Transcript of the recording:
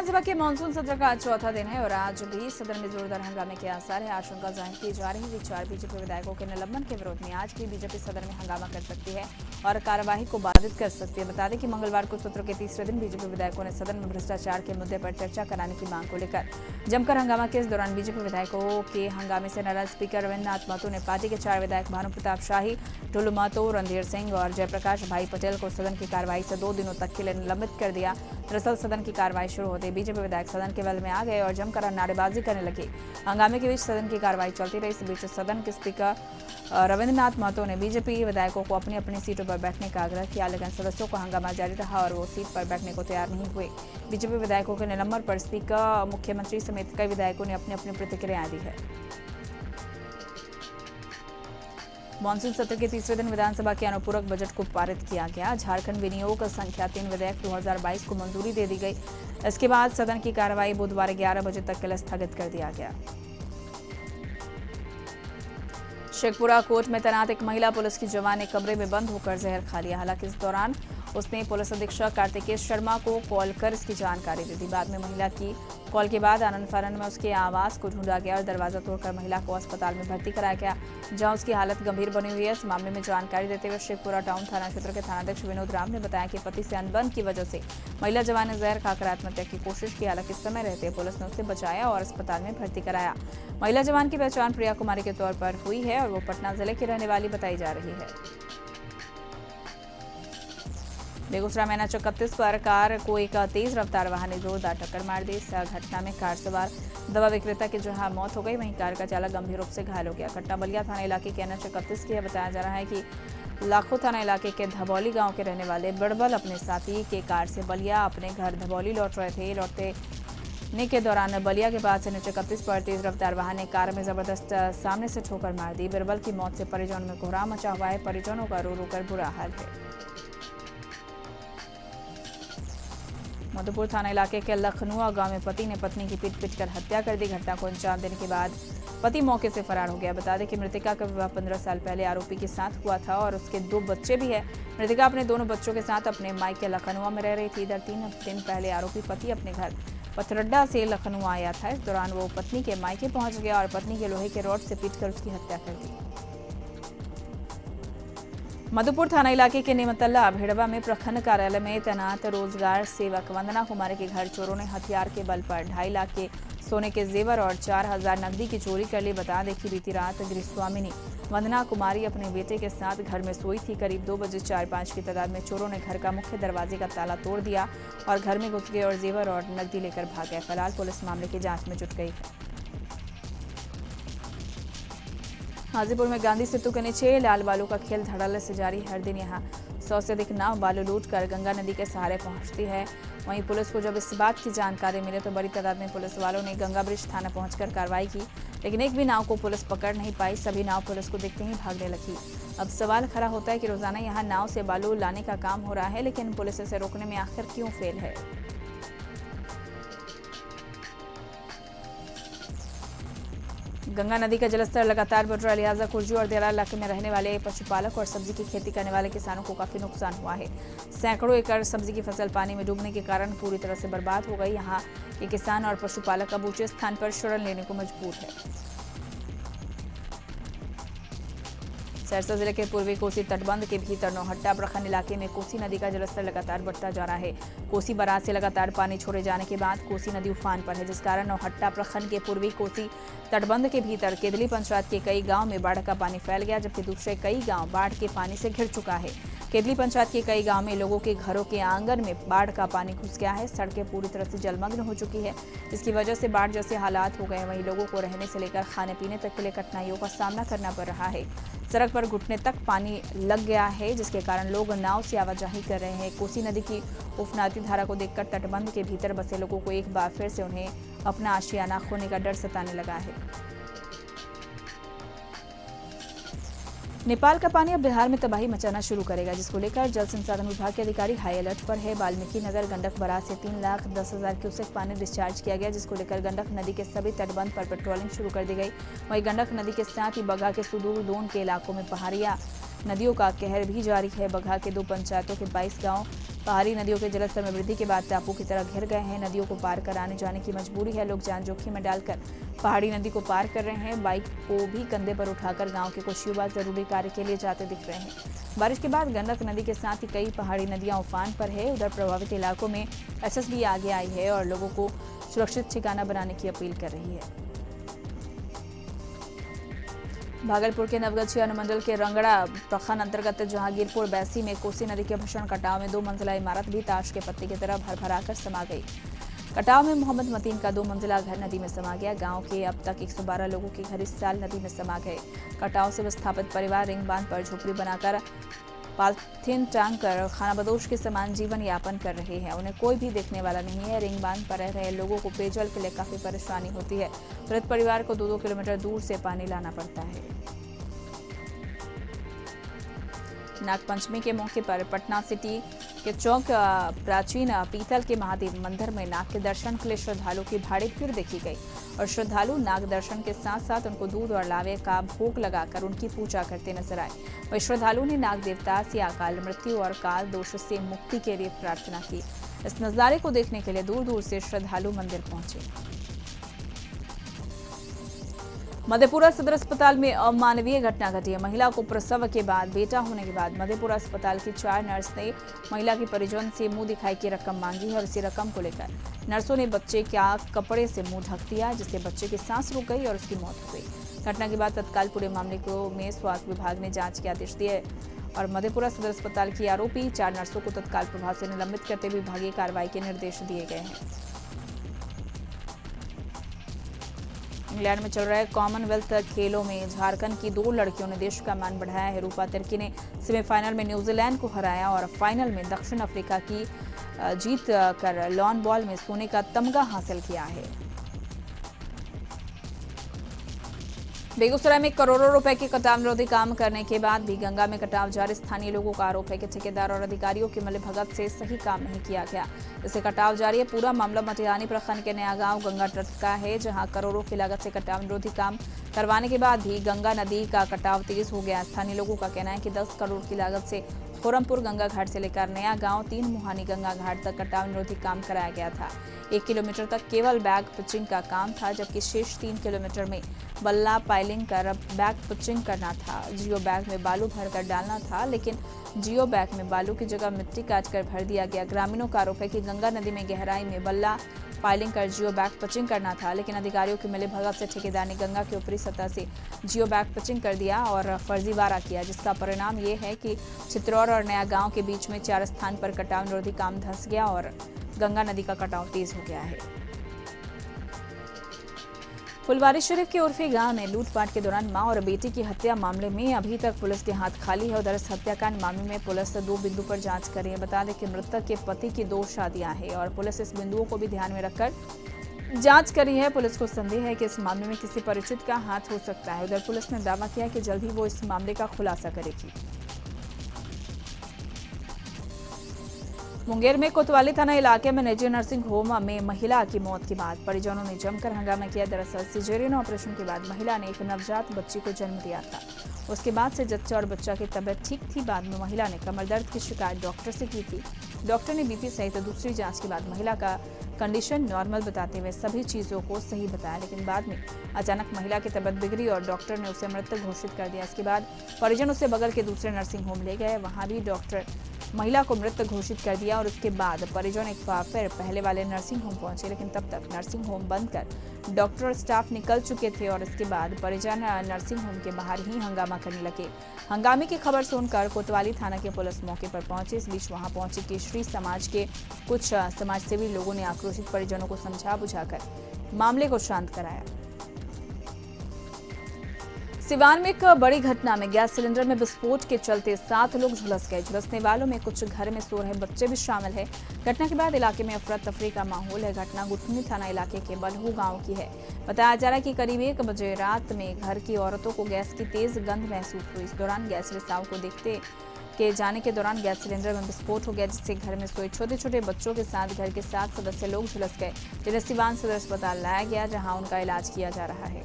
विधानसभा के मानसून सत्र का आज चौथा दिन है और आज भी सदन में जोरदार हंगामे के आसार है। आशंका जाहिर की जा रही है कि 4 बीजेपी विधायकों के निलंबन के विरोध में आज भी बीजेपी सदन में हंगामा कर सकती है और कार्यवाही को बाधित कर सकती है। बता दें कि मंगलवार को सत्र के तीसरे दिन बीजेपी विधायकों ने सदन में भ्रष्टाचार के मुद्दे पर चर्चा कराने की मांग को लेकर जमकर हंगामा किया। इस दौरान बीजेपी विधायकों के हंगामे से नाराज स्पीकर रविन्द्रनाथ महतो ने पार्टी के 4 विधायक भानु प्रताप शाही, टुल्लू महतो, रणधीर सिंह और जयप्रकाश भाई पटेल को सदन की कार्रवाई से 2 दिनों तक के लिए निलंबित कर दिया। दरअसल सदन की कार्रवाई शुरू होते बीजेपी विधायक सदन के वेल में आ गए और जमकर नारेबाजी करने लगे। हंगामे के बीच सदन की कार्रवाई चलती रही। इस बीच सदन के स्पीकर रविन्द्रनाथ महतो ने बीजेपी विधायकों को अपनी अपनी सीटों पर बैठने का आग्रह किया, लेकिन सदस्यों का हंगामा जारी रहा और वो सीट पर बैठने को तैयार नहीं हुए। बीजेपी विधायकों के निलंबन पर स्पीकर, मुख्यमंत्री समेत कई विधायकों ने अपनी अपनी प्रतिक्रियाएं दी है। मानसून सत्र के तीसरे दिन विधानसभा के अनुपूरक बजट को पारित किया गया। झारखंड विनियोग संख्या 3 विधेयक 2022 को मंजूरी दे दी गई। इसके बाद सदन की कार्रवाई बुधवार 11 बजे तक के लिए स्थगित कर दिया गया। शेखपुरा कोर्ट में तैनात एक महिला पुलिस की जवान ने कमरे में बंद होकर जहर खा लिया। हालांकि इस दौरान उसने पुलिस अधीक्षक कार्तिकेश शर्मा को कॉल कर इसकी जानकारी दे दी। बाद में महिला की कॉल के बाद आनंद फानन में उसके आवास को ढूंढा गया और दरवाजा तोड़कर महिला को अस्पताल में भर्ती कराया गया, जहां उसकी हालत गंभीर बनी हुई है। इस मामले में जानकारी देते हुए शेखपुरा टाउन थाना क्षेत्र के थानाध्यक्ष विनोद राम ने बताया कि पति से अनबन की वजह से महिला जवान ने जहर खाकर आत्महत्या की कोशिश की। हालांकि समय रहते पुलिस ने उसे बचाया और अस्पताल में भर्ती कराया। महिला जवान की पहचान प्रिया कुमारी के तौर पर हुई है और वो पटना जिले की रहने वाली बताई जा रही है। बेगूसराय में NH 31 पर कार को एक तेज रफ्तार वाहन ने जोरदार टक्कर मार दी। इस घटना में कार सवार दवा विक्रेता की जहां मौत हो गई, वहीं कार का चालक गंभीर रूप से घायल हो गया। घटना बलिया थाना इलाके के NH 31 की है। बताया जा रहा है कि लाखों थाना इलाके के धबौली गांव के रहने वाले बिरबल अपने साथी के कार से बलिया अपने घर धबौली लौट रहे थे। लौटने के दौरान बलिया के पास NH 31 पर तेज रफ्तार वाहन ने कार में जबरदस्त सामने से ठोकर मार दी। बिरबल की मौत से परिजनों में कोहराम मचा हुआ है। परिजनों का रो रो कर बुरा हाल है। मधुपुर थाना इलाके के लखनुआ गांव में पति ने पत्नी की पीट कर हत्या कर दी। घटना को अंजाम देने के बाद पति मौके से फरार हो गया। बता दें कि मृतका का विवाह 15 साल पहले आरोपी के साथ हुआ था और उसके 2 बच्चे भी हैं। मृतका अपने दोनों बच्चों के साथ अपने मायके लखनुआ में रह रही थी। इधर 3 दिन पहले आरोपी पति अपने घर पथरड्डा से लखनुआ आया था। इस दौरान वो पत्नी के मायके पहुंच गया और पत्नी के लोहे के रॉड से पीटकर उसकी हत्या कर दी। मधुपुर थाना इलाके के नेमतल्ला भेड़वा में प्रखंड कार्यालय में तैनात रोजगार सेवक वंदना कुमारी के घर चोरों ने हथियार के बल पर 2.5 लाख के सोने के जेवर और 4,000 नकदी की चोरी कर ली। बता दें कि बीती रात गृहस्वामिनी वंदना कुमारी अपने बेटे के साथ घर में सोई थी। करीब 2 बजे 4-5 की तादाद में चोरों ने घर का मुख्य दरवाजे का ताला तोड़ दिया और घर में घुस गए और जेवर और नकदी लेकर भाग गए। फिलहाल पुलिस मामले की जाँच में जुट गई है। हाजीपुर में गांधी सेतु के नीचे लाल बालू का खेल धड़ल्ले से जारी। हर दिन यहां 100 से अधिक नाव बालू लूट कर गंगा नदी के सहारे पहुंचती है। वहीं पुलिस को जब इस बात की जानकारी मिली तो बड़ी तादाद में पुलिस वालों ने गंगा ब्रिज थाना पहुंचकर कार्रवाई की, लेकिन एक भी नाव को पुलिस पकड़ नहीं पाई। सभी नाव पुलिस को देखते ही भागने लगी। अब सवाल खड़ा होता है कि रोजाना यहाँ नाव से बालू लाने का काम हो रहा है, लेकिन पुलिस इसे रोकने में आखिर क्यों फेल है। गंगा नदी का जलस्तर लगातार बढ़ रहा है, लिहाजा कुर्जू और देरा इलाके में रहने वाले पशुपालक और सब्जी की खेती करने वाले किसानों को काफी नुकसान हुआ है। सैकड़ों एकड़ सब्जी की फसल पानी में डूबने के कारण पूरी तरह से बर्बाद हो गई। यहाँ के किसान और पशुपालक अब ऊंचे स्थान पर शरण लेने को मजबूर है। सरसा जिले के पूर्वी कोसी तटबंध के भीतर नौहट्टा प्रखंड इलाके में कोसी नदी का जलस्तर लगातार बढ़ता जा रहा है। कोसी बराज से लगातार पानी छोड़े जाने के बाद कोसी नदी उफान पर है, जिस कारण नौहट्टा प्रखंड के पूर्वी कोसी तटबंध के भीतर केदली पंचायत के कई गांव में बाढ़ का पानी फैल गया, जबकि दूसरे कई गांव बाढ़ के पानी से घिर चुका है। केदली पंचायत के कई गांव में लोगों के घरों के आंगन में बाढ़ का पानी घुस गया है। सड़कें पूरी तरह से जलमग्न हो चुकी है, जिसकी वजह से बाढ़ जैसे हालात हो गए। वहीं लोगों को रहने से लेकर खाने पीने तक के लिए कठिनाइयों का सामना करना पड़ रहा है। सड़क पर घुटने तक पानी लग गया है, जिसके कारण लोग नाव से आवाजाही कर रहे हैं। कोसी नदी की उफनाती धारा को देखकर तटबंध के भीतर बसे लोगों को एक बार फिर से उन्हें अपना आशियाना खोने का डर सताने लगा है। नेपाल का पानी अब बिहार में तबाही मचाना शुरू करेगा, जिसको लेकर जल संसाधन विभाग के अधिकारी हाई अलर्ट पर है। वाल्मीकि नगर गंडक बराज से 3,10,000 क्यूसेक पानी डिस्चार्ज किया गया, जिसको लेकर गंडक नदी के सभी तटबंध पर पेट्रोलिंग शुरू कर दी गई। वहीं गंडक नदी के साथ ही बगहा के सुदूर दोन के इलाकों में पहाड़ियां नदियों का कहर भी जारी है। बगहा के 2 पंचायतों के 22 गांव पहाड़ी नदियों के जलस्तर में वृद्धि के बाद टापू की तरह घिर गए हैं। नदियों को पार कर आने जाने की मजबूरी है। लोग जान जोखिम में डालकर पहाड़ी नदी को पार कर रहे हैं। बाइक को भी कंधे पर उठाकर गांव के कुछ युवा जरूरी कार्य के लिए जाते दिख रहे हैं। बारिश के बाद गंडक नदी के साथ ही कई पहाड़ी नदियां उफान पर है। उधर प्रभावित इलाकों में एसएसबी आगे आई है और लोगों को सुरक्षित ठिकाना बनाने की अपील कर रही है। भागलपुर के नवगछिया अनुमंडल के रंगड़ा प्रखंड अंतर्गत जहांगीरपुर बैसी में कोसी नदी के भीषण कटाव में 2 मंजिला इमारत भी ताश के पत्ते की तरह भरभराकर समा गई। कटाव में मोहम्मद मतीन का 2 मंजिला घर नदी में समा गया। गांव के अब तक 112 लोगों के घर इस साल नदी में समा गए। कटाव से विस्थापित परिवार रिंग बांध पर झोपड़ी बनाकर पॉलिथीन टांग कर खानाबदोश के समान जीवन यापन कर रहे हैं। उन्हें कोई भी देखने वाला नहीं है। रिंग बांध पर रह रहे लोगों को पेयजल के लिए काफी परेशानी होती है। पीड़ित परिवार को 2-2 किलोमीटर दूर से पानी लाना पड़ता है। नागपंचमी के मौके पर पटना सिटी के चौक प्राचीन पीतल के महादेव मंदिर में नाग के दर्शन के लिए श्रद्धालुओं की भारी भीड़ देखी गई और श्रद्धालु नाग दर्शन के साथ साथ उनको दूध और लावे का भोग लगाकर उनकी पूजा करते नजर आए। वही श्रद्धालुओं ने नाग देवता से अकाल मृत्यु और काल दोष से मुक्ति के लिए प्रार्थना की। इस नजारे को देखने के लिए दूर दूर से श्रद्धालु मंदिर पहुंचे। मधेपुरा सदर अस्पताल में अमानवीय घटना घटी है। महिला को प्रसव के बाद बेटा होने के बाद मधेपुरा अस्पताल की 4 नर्स ने महिला के परिजन से मुंह दिखाई की रकम मांगी है और इसी रकम को लेकर नर्सों ने बच्चे का कपड़े से मुंह ढक दिया, जिससे बच्चे की सांस रुक गई और उसकी मौत हो गई। घटना के बाद तत्काल पूरे मामले को में स्वास्थ्य विभाग ने जांच के आदेश दिए और मधेपुरा सदर अस्पताल की आरोपी 4 नर्सों को तत्काल प्रभाव से निलंबित करते हुए विभागीय कार्रवाई के निर्देश दिए गए हैं। इंग्लैंड में चल रहे कॉमनवेल्थ खेलों में झारखंड की 2 लड़कियों ने देश का मान बढ़ाया है। रूपा तिर्की ने सेमीफाइनल में न्यूजीलैंड को हराया और फाइनल में दक्षिण अफ्रीका की जीत कर लॉन बॉल में सोने का तमगा हासिल किया है। बेगूसराय में करोड़ों रुपए के कटाव विरोधी काम करने के बाद भी गंगा में कटाव जारी। स्थानीय लोगों का आरोप है कि ठेकेदार और अधिकारियों की मिलीभगत से सही काम नहीं किया गया, इससे कटाव जारी है। पूरा मामला मटिहानी प्रखंड के नया गांव गंगा तट का है, जहां करोड़ों की लागत से कटाव विरोधी काम करवाने के बाद भी गंगा नदी का कटाव तेज हो गया। स्थानीय लोगों का कहना है कि 10 करोड़ की लागत से खोरमपुर गंगा घाट से लेकर नया गांव 3 मुहानी गंगा घाट तक कटाव निरोधी काम कराया गया था। 1 किलोमीटर तक केवल बैग पिचिंग का काम था, जबकि शेष 3 किलोमीटर में बल्ला पाइलिंग कर बैग पिचिंग करना था। जियो बैग में बालू भरकर डालना था, लेकिन जियो बैग में बालू की जगह मिट्टी काट कर भर दिया गया। ग्रामीणों का आरोप है कि गंगा नदी में गहराई में बल्ला पाइलिंग कर जियो बैग पिचिंग करना था, लेकिन अधिकारियों की मिलीभगत से ठेकेदार ने गंगा के ऊपरी सतह से जियो बैग पिचिंग कर दिया और फर्जीवाड़ा किया, जिसका परिणाम ये है कि चित्रौर और नया गांव के बीच में 4 स्थान पर कटाव निरोधी काम धंस गया और गंगा नदी का कटाव तेज हो गया है। फुलवारी शरीफ के उर्फी गांव में लूटपाट के दौरान मां और बेटी की हत्या मामले में अभी तक पुलिस के हाथ खाली है। उधर इस हत्याकांड मामले में पुलिस 2 बिंदु पर जांच कर रही है। बता दें कि मृतक के पति की 2 शादियां हैं और पुलिस इस बिंदुओं को भी ध्यान में रखकर जांच कर रही है। पुलिस को संदेह है कि इस मामले में किसी परिचित का हाथ हो सकता है। उधर पुलिस ने दावा किया कि जल्द ही वो इस मामले का खुलासा करेगी। मुंगेर में कोतवाली थाना इलाके में निजी नर्सिंग होम में महिला की मौत के बाद परिजनों ने जमकर हंगामा किया। दरअसल सिजेरियन ऑपरेशन के बाद महिला ने एक नवजात बच्ची को जन्म दिया था। उसके बाद से जच्चा और बच्चा की तबीयत ठीक थी। बाद में महिला ने कमर दर्द की शिकायत डॉक्टर से की थी। डॉक्टर ने बीपी सहित दूसरी जांच के बाद महिला का कंडीशन नॉर्मल बताते हुए सभी चीजों को सही बताया, लेकिन बाद में अचानक महिला की तबीयत बिगड़ी और डॉक्टर ने उसे मृत घोषित कर दिया। इसके बाद परिजन उसे बगल के दूसरे नर्सिंग होम ले गए। वहां भी डॉक्टर महिला को मृत घोषित कर दिया और उसके बाद परिजन एक बार फिर पहले वाले नर्सिंग होम पहुंचे, लेकिन तब तक नर्सिंग होम बंद कर डॉक्टर और स्टाफ निकल चुके थे और इसके बाद परिजन नर्सिंग होम के बाहर ही हंगामा करने लगे। हंगामे की खबर सुनकर कोतवाली थाना के पुलिस मौके पर पहुंचे। इस बीच वहां पहुंचे केशरी समाज के कुछ समाजसेवी लोगों ने आक्रोशित परिजनों को समझा बुझाकर मामले को शांत कराया। सिवान में एक बड़ी घटना में गैस सिलेंडर में विस्फोट के चलते 7 लोग झुलस गए। झुलसने वालों में कुछ घर में सो रहे बच्चे भी शामिल हैं। घटना के बाद इलाके में अफरा तफरी का माहौल है। घटना गुठनी थाना इलाके के बलहू गांव की है। बताया जा रहा है कि करीब 1 बजे रात में घर की औरतों को गैस की तेज गंध महसूस हुई। इस दौरान गैस रिसाव को देखते के जाने के दौरान गैस सिलेंडर में विस्फोट हो गया, जिससे घर में सोए छोटे छोटे बच्चों के साथ घर के 7 सदस्य लोग झुलस गए, जिन्हें सिवान सदर अस्पताल लाया गया, जहां उनका इलाज किया जा रहा है।